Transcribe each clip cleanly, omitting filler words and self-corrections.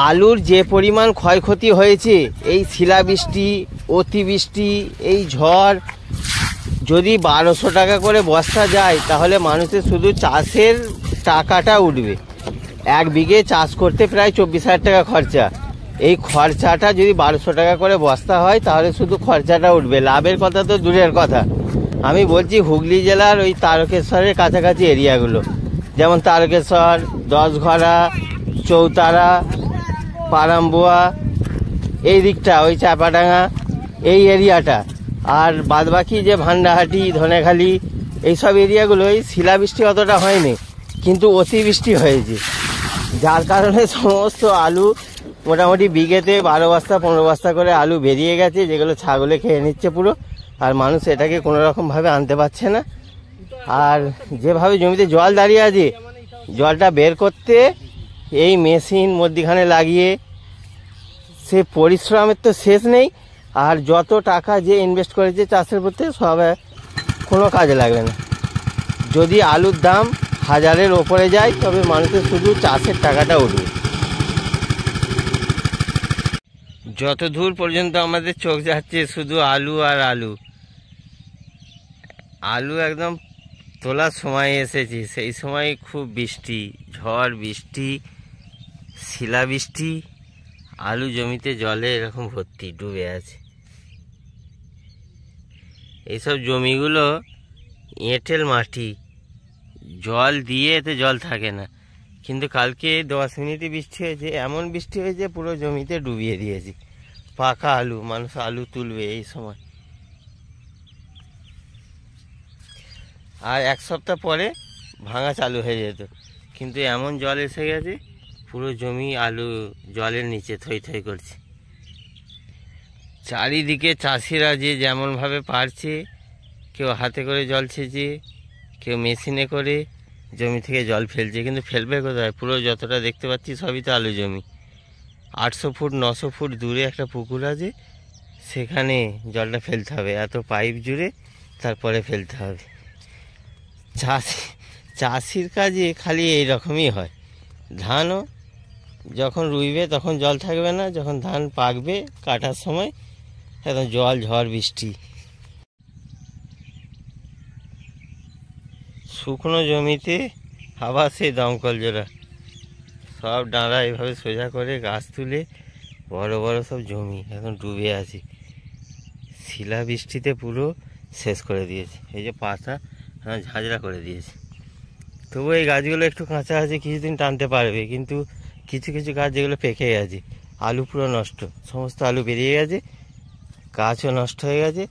আলুর যে পরিমাণ ক্ষয়ক্ষতি হয়েছে এই শিলাবৃষ্টি, অতিবৃষ্টি, এই ঝড়, যদি 1200 টাকা করে বস্তা যায় তাহলে মানুষের শুধু চাষের টাকাটা উঠবে। 1 বিঘে চাষ করতে প্রায় 24,000 টাকা খরচা। এই খরচাটা যদি 1200 টাকা করে বস্তা হয় তাহলে শুধু খরচাটা উঠবে, লাভের কথা তো দূরের কথা। আমি বলছি হুগলি জেলার ওই তারকেশ্বরের কাছাকাছি এরিয়াগুলো, যেমন তারকেশ্বর, 10ঘরা, চৌতারা, পারাম্বুয়া, এই দিকটা, ওই চাপাডাঙ্গা, এই এরিয়াটা। আর বাদবাকি যে ভান্ডাহাটি, ধনেখালি, এইসব এরিয়াগুলো এই শিলাবৃষ্টি অতটা হয়নি, কিন্তু অতিবৃষ্টি হয়েছে, যার কারণে সমস্ত আলু মোটামুটি বিঘেতে 12 বস্তা 15 বস্তা করে আলু বেরিয়ে গেছে, যেগুলো ছাগলে খেয়ে নিচ্ছে পুরো। আর মানুষ এটাকে কোনো রকমভাবে আনতে পারছে না। আর যেভাবে জমিতে জল দাঁড়িয়ে আছে, জলটা বের করতে এই মেশিন মধ্যিখানে লাগিয়ে, সে পরিশ্রমের তো শেষ নেই। আর যত টাকা যে ইনভেস্ট করেছে চাষের প্রতি, সব কোনো কাজে লাগবে না। যদি আলুর দাম 1000-এর ওপরে যায় তবে মানুষের শুধু চাষের টাকাটা উঠবে। যত দূর পর্যন্ত আমাদের চোখ যাচ্ছে শুধু আলু আর আলু। আলু একদম তোলার সময় এসেছে, সেই সময় খুব বৃষ্টি, ঝড় বৃষ্টি, শিলাবৃষ্টি, আলু জমিতে জলে এরকম ভর্তি ডুবে আছে। এইসব জমিগুলো এঁটেল মাটি, জল দিয়ে এতে জল থাকে না, কিন্তু কালকে 10 মিনিটে বৃষ্টি হয়েছে, এমন বৃষ্টি হয়েছে পুরো জমিতে ডুবিয়ে দিয়েছে। পাকা আলু, মানুষ আলু তুলবে এই সময়। আর 1 সপ্তাহ পরে ভাঙা চালু হয়ে যেত, কিন্তু এমন জল এসে গেছে পুরো জমি আলু জলের নিচে থই থই করছে। চারিদিকে চাষিরা যে যেমনভাবে পারছে, কেউ হাতে করে জল ছেঁচে, কেউ মেশিনে করে জমি থেকে জল ফেলছে, কিন্তু ফেলবে কোথায়? পুরো যতটা দেখতে পাচ্ছি সবই তো আলু জমি। 800 ফুট 900 ফুট দূরে একটা পুকুর আছে, সেখানে জলটা ফেলতে হবে, এত পাইপ জুড়ে তারপরে ফেলতে হবে। চাষির কাজে খালি এই রকমই হয়। ধানও যখন রুইবে তখন জল থাকবে না, যখন ধান পাকবে কাটার সময় একদম জল, ঝড় বৃষ্টি। শুকনো জমিতে আবার সেই দমকল জোড়া, সব ডাঁড়া এভাবে সোজা করে গাছ তুলে বড় বড় সব জমি এখন ডুবে আছে, শিলাবৃষ্টিতে পুরো শেষ করে দিয়েছে। এই যে পাতা ঝাঁঝরা করে দিয়েছে। তবু এই গাছগুলো একটু কাঁচা আছে, কিছুদিন টানতে পারবে, কিন্তু কিছু কিছু গাছ যেগুলো পেকে গেছে, আলু পুরো নষ্ট, সমস্ত আলু বেরিয়ে গেছে, গাছও নষ্ট হয়ে গেছে,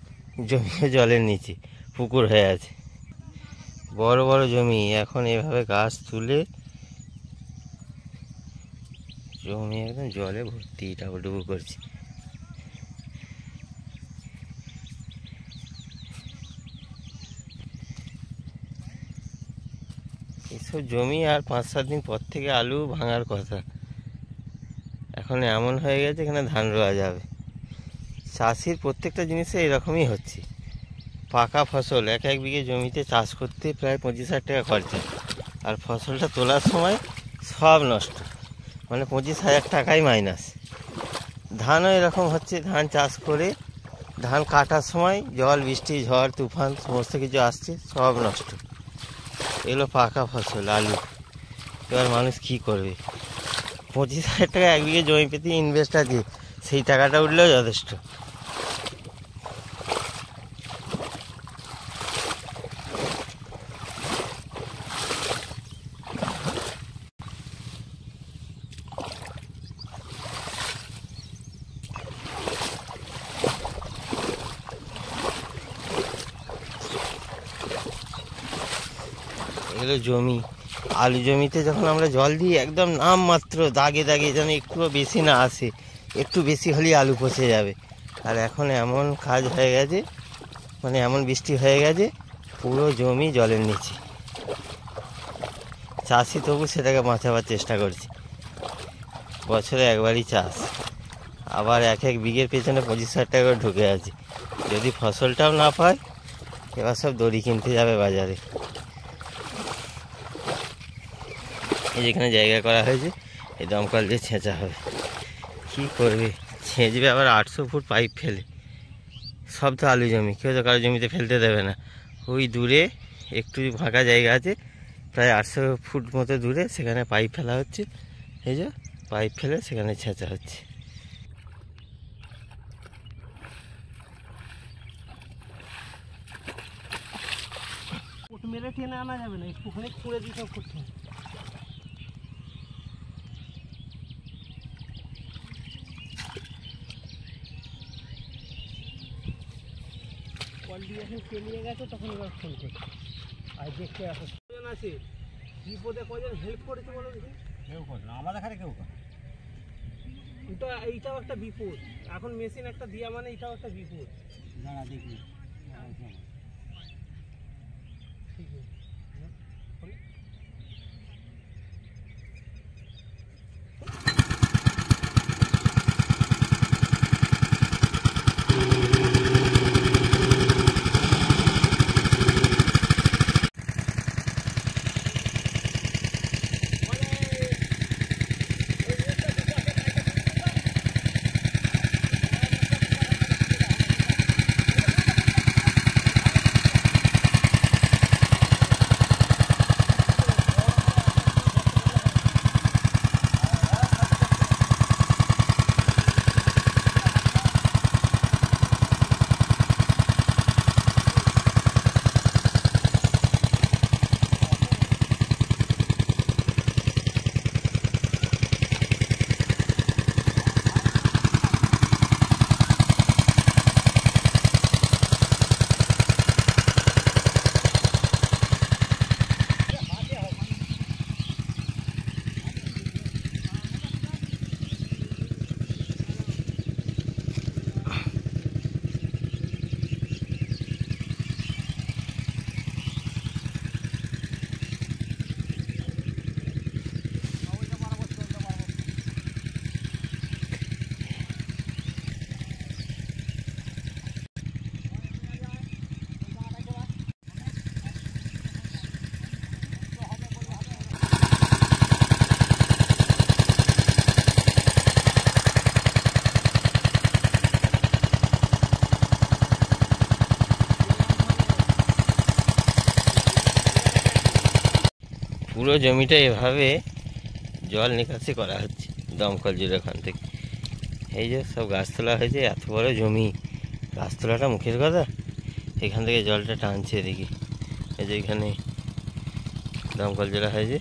জমিও জলের নিচে পুকুর হয়ে আছে। বড় বড় জমি এখন এভাবে গাছ তুলে জমি একদম জলে ভর্তি, ডাবুডুবু করছে। এসব জমি আর 5-7 দিন পর থেকে আলু ভাঙার কথা। এখন এমন হয়ে গেছে এখানে ধান রোয়া যাবে। চাষির প্রত্যেকটা জিনিসে এরকমই হচ্ছে। পাকা ফসল 1 বিঘে জমিতে চাষ করতে প্রায় 25,000 টাকা খরচা, আর ফসলটা তোলার সময় সব নষ্ট, মানে 25,000 টাকাই মাইনাস। ধানও এরকম হচ্ছে, ধান চাষ করে ধান কাটার সময় জল, বৃষ্টি, ঝড়, তুফান সমস্ত কিছু আসছে, সব নষ্ট। এগুলো পাকা ফসল আলু। এবার মানুষ কি করবে? 25,000 টাকা 1 বিঘে জমি পেতে ইনভেস্ট আছে, সেই টাকাটা উঠলেও যথেষ্ট। এগুলো জমি, আলু জমিতে যখন আমরা জল দিই একদম নামমাত্র দাগে দাগে, যেন একটুও বেশি না আসে, একটু বেশি হলেই আলু পচে যাবে। আর এখন এমন কাজ হয়ে গেছে, মানে এমন বৃষ্টি হয়ে গেছে পুরো জমি জলের নিচে। চাষি তবু সেটাকে বাঁচাবার চেষ্টা করছে। বছরে একবারই চাষ, আবার 1 বিঘের পেছনে 25,000 টাকা করে ঢুকে আছে। যদি ফসলটাও না পায়, এবার সব দড়ি কিনতে যাবে বাজারে। এই যেখানে জায়গা করা হয়েছে এই দমকল দিয়ে ছেঁচা হবে। কী করবে, ছেঁচবে আবার 800 ফুট পাইপ ফেলে। সব তো আলু জমি, কেউ তো কারো জমিতে ফেলতে দেবে না। ওই দূরে একটু ফাঁকা জায়গা আছে, প্রায় 800 ফুট মতো দূরে, সেখানে পাইপ ফেলা হচ্ছে। এই যে পাইপ ফেলে সেখানে ছেঁচা হচ্ছে। মেরে টেনে আনা যাবে না, একটুখানি খুঁড়ে দিতে করতে হবে। কলটি যখন পেরিয়ে গেছে তখন এবার ফোন করছে আর দেখতে আসো। কজন আছে বিপদে, কজন হেল্প করেছে বলো দেখি? কেউ করে না আমাদের এখানে, কেউ করে। এইটাও একটা বিপদ, এখন মেশিন একটা দিয়া মানে এটাও একটা বিপদ। দাঁড়া দেখি, ঠিক আছে। পুরো জমিটা এভাবে জল নিকাশি করা হচ্ছে দমকল জুড়ে ওখান থেকে। এই যে সব গাছ তোলা হয়েছে, এত বড় জমি, গাছ তোলাটা মুখের কথা। এখান থেকে জলটা টানছে দেখি, এই যে এখানে দমকল জোড়া হয়েছে।